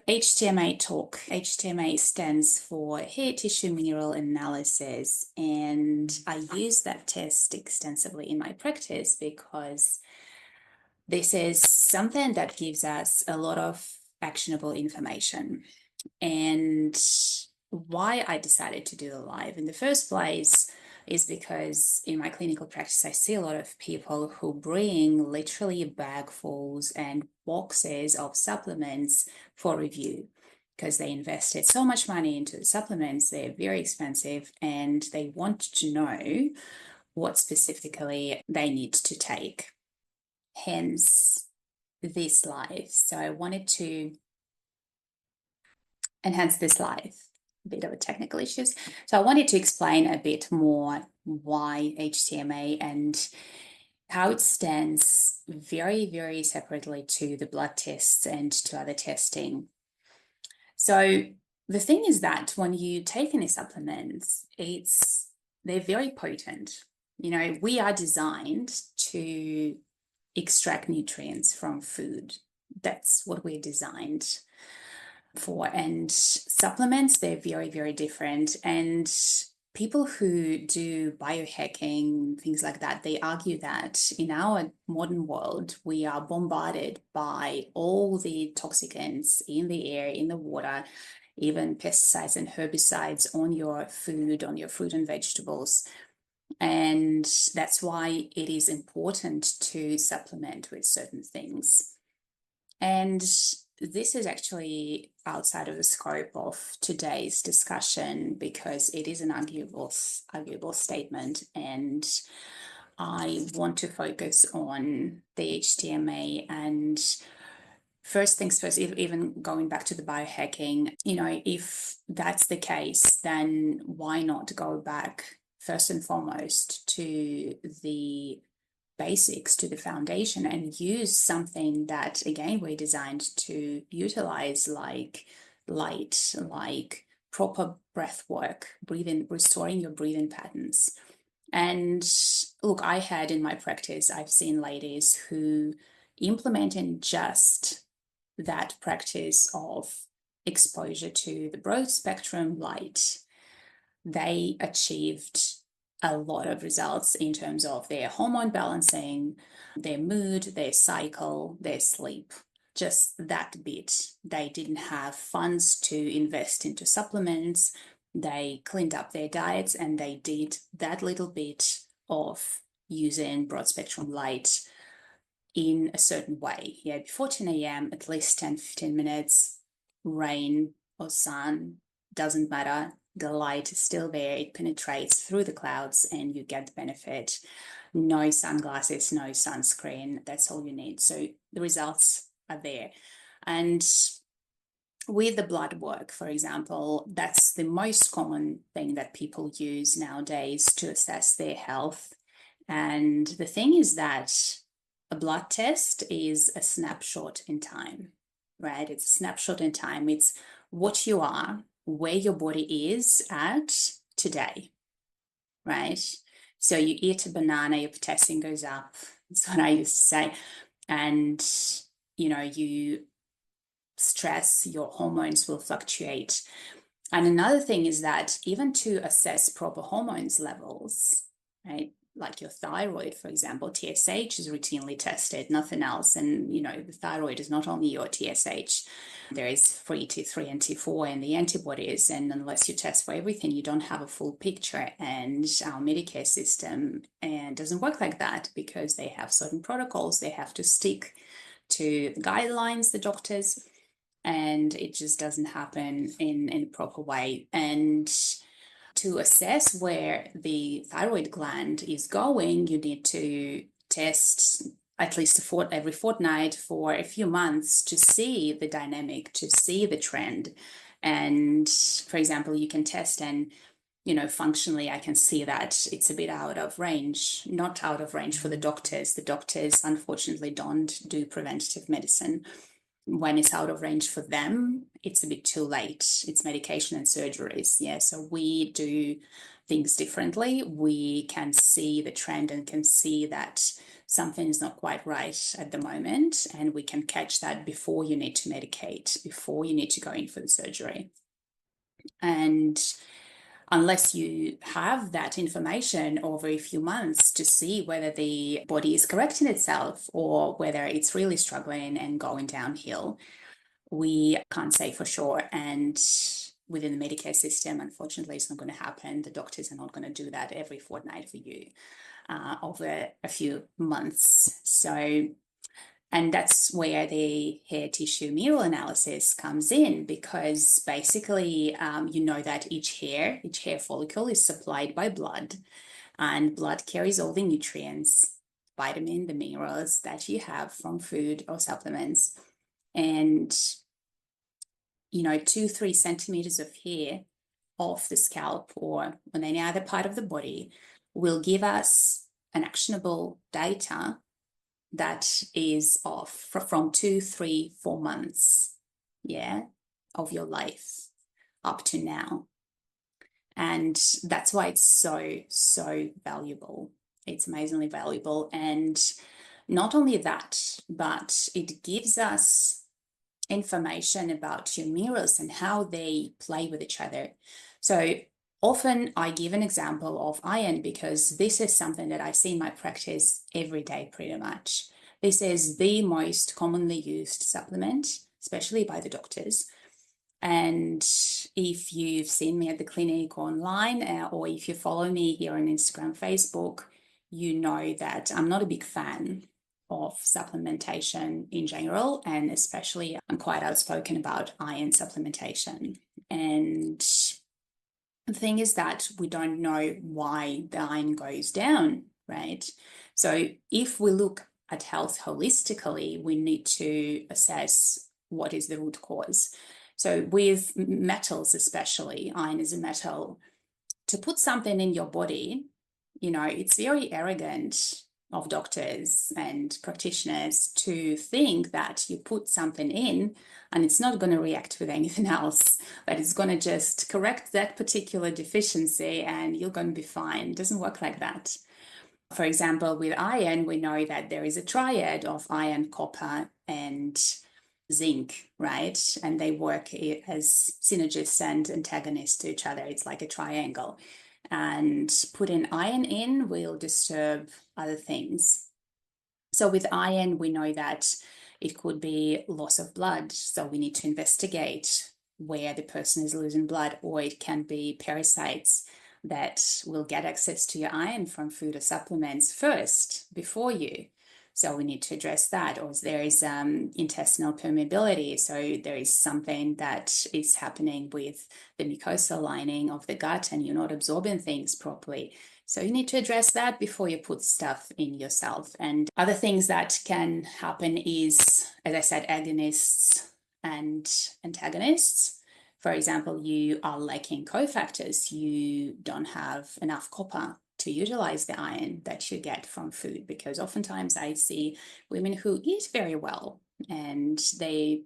HTMA talk. HTMA stands for Hair Tissue Mineral Analysis, and I use that test extensively in my practice because this is something that gives us a lot of actionable information. And why I decided to do the live in the first place is because in my clinical practice, I see a lot of people who bring literally bagfuls and boxes of supplements for review because they invested so much money into the supplements. They're very expensive and they want to know what specifically they need to take. Hence this live. So I wanted to enhance this live. A bit of a technical issues. So I wanted to explain a bit more why HTMA and how it stands very, very separately to the blood tests and to other testing. So the thing is that when you take any supplements, they're very potent. You know, we are designed to extract nutrients from food. That's what we're designed for. And supplements, they're very, very different. And people who do biohacking, things like that, they argue that in our modern world, we are bombarded by all the toxicants in the air, in the water, even pesticides and herbicides on your food, on your fruit and vegetables. And that's why it is important to supplement with certain things. And this is actually outside of the scope of today's discussion because it is an arguable statement, and I want to focus on the HTMA. And first things first, even going back to the biohacking, you know, if that's the case, then why not go back first and foremost to the basics, to the foundation, and use something that, again, we're designed to utilize, like light, like proper breath work, breathing, restoring your breathing patterns. And look, I had in my practice, I've seen ladies who implemented just that practice of exposure to the broad spectrum light. They achieved a lot of results in terms of their hormone balancing, their mood, their cycle, their sleep. Just that bit. They didn't have funds to invest into supplements. They cleaned up their diets and they did that little bit of using broad spectrum light in a certain way. Yeah, before 10 a.m., at least 10, 15 minutes, rain or sun, doesn't matter. The light is still there, it penetrates through the clouds and you get the benefit. No sunglasses, no sunscreen, that's all you need. So the results are there. And with the blood work, for example, that's the most common thing that people use nowadays to assess their health. And the thing is that a blood test is a snapshot in time, right? It's a snapshot in time. It's what you are, where your body is at today, right? So you eat a banana, your potassium goes up. That's what I used to say. And, you know, you stress, your hormones will fluctuate. And another thing is that even to assess proper hormones levels, right? Like your thyroid, for example, TSH is routinely tested, nothing else. And, you know, the thyroid is not only your TSH. There is free T3 and T4 and the antibodies. And unless you test for everything, you don't have a full picture. And our Medicare system doesn't work like that because they have certain protocols. They have to stick to the guidelines, the doctors, and it just doesn't happen in a proper way. And to assess where the thyroid gland is going, you need to test at least every fortnight for a few months to see the dynamic, to see the trend. And for example, you can test and, you know, functionally, I can see that it's a bit out of range, not out of range for the doctors. The doctors, unfortunately, don't do preventative medicine. When it's out of range for them, it's a bit too late. It's medication and surgeries. Yeah, so we do things differently. We can see the trend and can see that something is not quite right at the moment, and we can catch that before you need to medicate, before you need to go in for the surgery. And unless you have that information over a few months to see whether the body is correcting itself or whether it's really struggling and going downhill, we can't say for sure. And within the Medicare system, unfortunately, it's not going to happen. The doctors are not going to do that every fortnight for you over a few months. So, and that's where the hair tissue mineral analysis comes in, because basically, you know that each hair follicle is supplied by blood, and blood carries all the nutrients, vitamin, the minerals that you have from food or supplements. And, 2-3 centimeters of hair off the scalp or on any other part of the body will give us an actionable data that is off from 2, 3, 4 months, of your life up to now. And that's why it's so valuable. It's amazingly valuable. And not only that, but it gives us information about your minerals and how they play with each other. So often I give an example of iron because this is something that I see in my practice every day pretty much. This is the most commonly used supplement, especially by the doctors. And if you've seen me at the clinic or online, or if you follow me here on Instagram, Facebook, you know that I'm not a big fan of supplementation in general, and especially I'm quite outspoken about iron supplementation. And the thing is that we don't know why the iron goes down, right? So if we look at health holistically, we need to assess what is the root cause. So with metals, especially, iron is a metal, to put something in your body, it's very arrogant of doctors and practitioners to think that you put something in and it's not going to react with anything else, that it's going to just correct that particular deficiency and you're going to be fine. It doesn't work like that. For example, with iron, we know that there is a triad of iron, copper, and zinc, right? And they work as synergists and antagonists to each other. It's like a triangle. And putting iron in will disturb other things. So with iron, we know that it could be loss of blood. So we need to investigate where the person is losing blood, or it can be parasites that will get access to your iron from food or supplements first before you. So we need to address that. Or there is intestinal permeability. So there is something that is happening with the mucosal lining of the gut and you're not absorbing things properly. So you need to address that before you put stuff in yourself. And other things that can happen is, as I said, agonists and antagonists. For example, you are lacking cofactors. You don't have enough copper to utilize the iron that you get from food, because oftentimes I see women who eat very well and they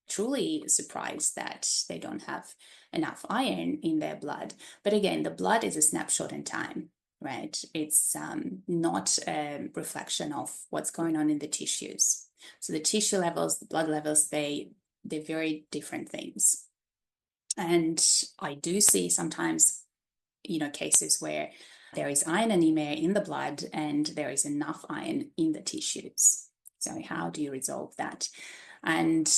truly surprised that they don't have enough iron in their blood. But again, the blood is a snapshot in time, right? It's not a reflection of what's going on in the tissues. So the tissue levels, the blood levels, they're very different things. And I do see sometimes, cases where there is iron anemia in the blood and there is enough iron in the tissues. So how do you resolve that? And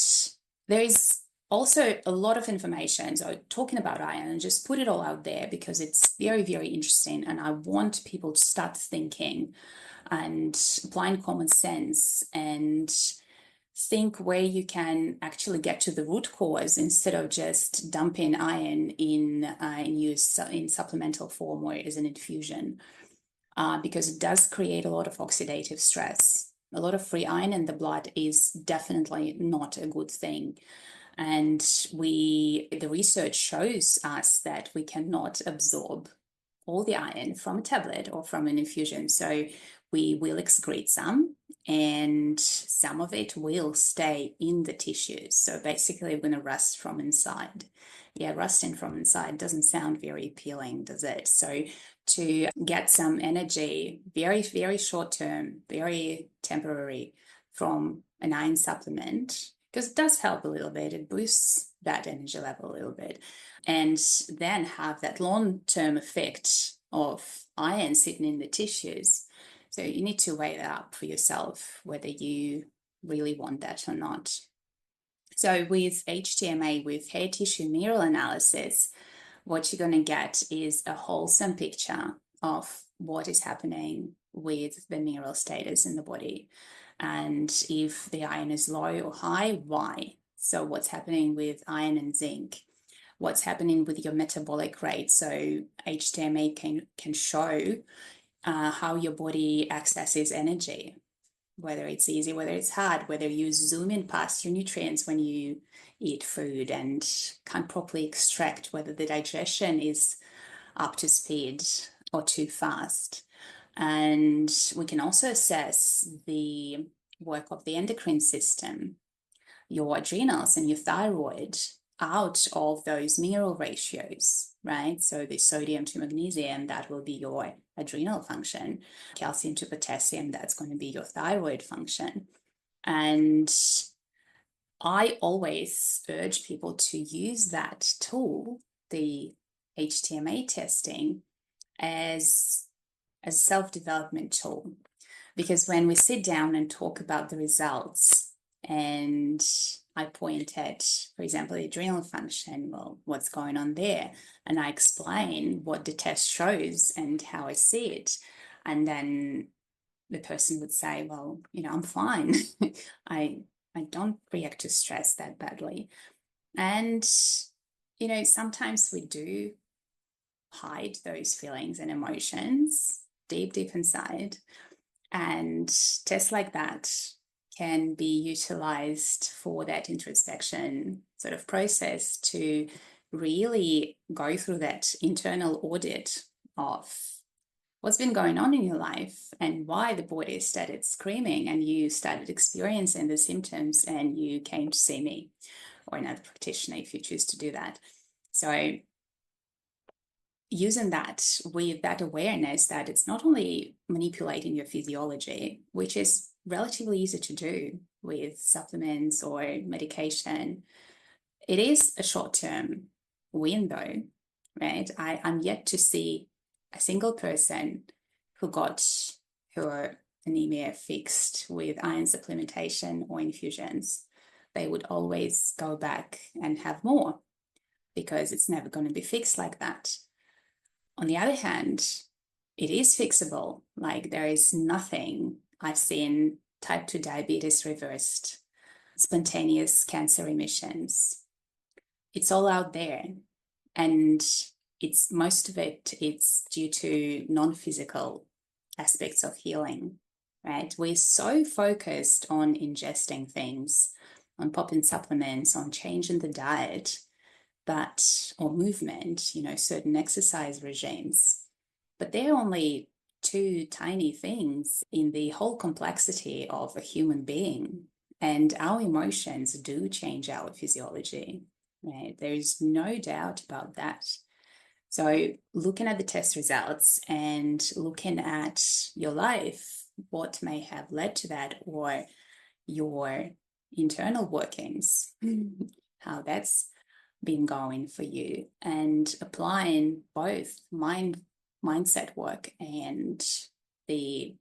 there is also a lot of information. So talking about iron, and just put it all out there because it's very, very interesting. And I want people to start thinking and applying common sense and think where you can actually get to the root cause instead of just dumping iron in use in supplemental form or as an infusion, because it does create a lot of oxidative stress. A lot of free iron in the blood is definitely not a good thing. And the research shows us that we cannot absorb all the iron from a tablet or from an infusion. So we will excrete some, and some of it will stay in the tissues. So basically, we're going to rust from inside. Yeah, rusting from inside doesn't sound very appealing, does it? So to get some energy, very, very short term, very temporary from an iron supplement, because it does help a little bit, it boosts that energy level a little bit, and then have that long-term effect of iron sitting in the tissues. So you need to weigh that up for yourself, whether you really want that or not. So with HTMA, with hair tissue mineral analysis, what you're going to get is a wholesome picture of what is happening with the mineral status in the body. And if the iron is low or high, why? So what's happening with iron and zinc? What's happening with your metabolic rate? So HTMA can show how your body accesses energy, whether it's easy, whether it's hard, whether you zoom in past your nutrients when you eat food and can't properly extract, whether the digestion is up to speed or too fast. And we can also assess the work of the endocrine system, your adrenals and your thyroid, out of those mineral ratios, right? So the sodium to magnesium, that will be your adrenal function. Calcium to potassium, that's going to be your thyroid function. And I always urge people to use that tool, the HTMA testing, as a self-development tool. Because when we sit down and talk about the results, and I point at, for example, the adrenal function, well, what's going on there? And I explain what the test shows and how I see it. And then the person would say, well, I'm fine. I don't react to stress that badly. And, sometimes we do hide those feelings and emotions deep inside. And tests like that can be utilized for that introspection sort of process to really go through that internal audit of what's been going on in your life and why the body started screaming and you started experiencing the symptoms and you came to see me or another practitioner if you choose to do that. So using that with that awareness that it's not only manipulating your physiology, which is relatively easy to do with supplements or medication, it is a short-term win though, right? I'm yet to see a single person who got her anemia fixed with iron supplementation or infusions. They would always go back and have more because it's never going to be fixed like that. On the other hand, it is fixable. Like there is nothing. I've seen type 2 diabetes reversed, spontaneous cancer remissions. It's all out there. And it's most of it's due to non-physical aspects of healing, right? We're so focused on ingesting things, on popping supplements, on changing the diet, or movement, certain exercise regimes. But they're only two tiny things in the whole complexity of a human being. And our emotions do change our physiology, right? There's no doubt about that. So looking at the test results and looking at your life, what may have led to that, or your internal workings, how that's been going for you, and applying both mindset work and the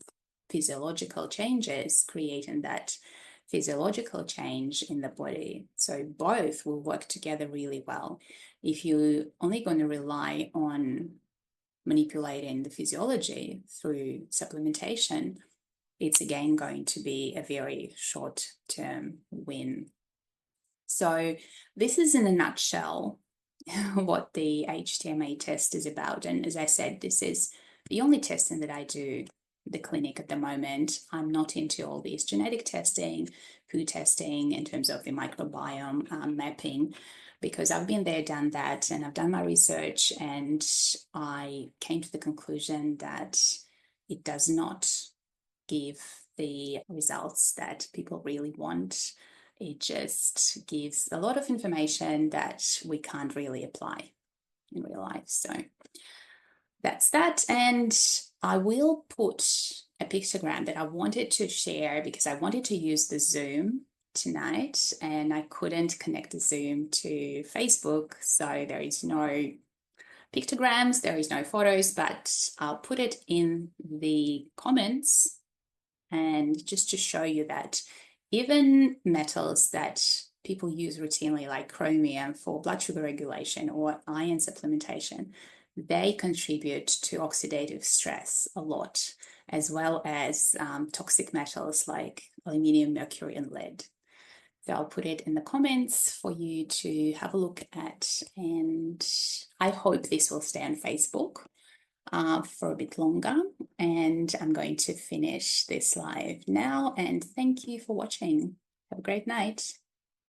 physiological changes, creating that physiological change in the body. So both will work together really well. If you're only going to rely on manipulating the physiology through supplementation, it's again going to be a very short-term win. So this is in a nutshell what the HTMA test is about. And as I said, this is the only testing that I do at the clinic at the moment. I'm not into all these genetic testing, food testing in terms of the microbiome mapping, because I've been there, done that, and I've done my research, and I came to the conclusion that it does not give the results that people really want. It just gives a lot of information that we can't really apply in real life. So that's that. And I will put a pictogram that I wanted to share because I wanted to use the Zoom tonight and I couldn't connect the Zoom to Facebook. So there is no pictograms, there is no photos, but I'll put it in the comments. And just to show you that even metals that people use routinely, like chromium for blood sugar regulation or iron supplementation, they contribute to oxidative stress a lot, as well as toxic metals like aluminium, mercury, and lead. So I'll put it in the comments for you to have a look at, and I hope this will stay on Facebook for a bit longer. And I'm going to finish this live now, and thank you for watching. Have a great night.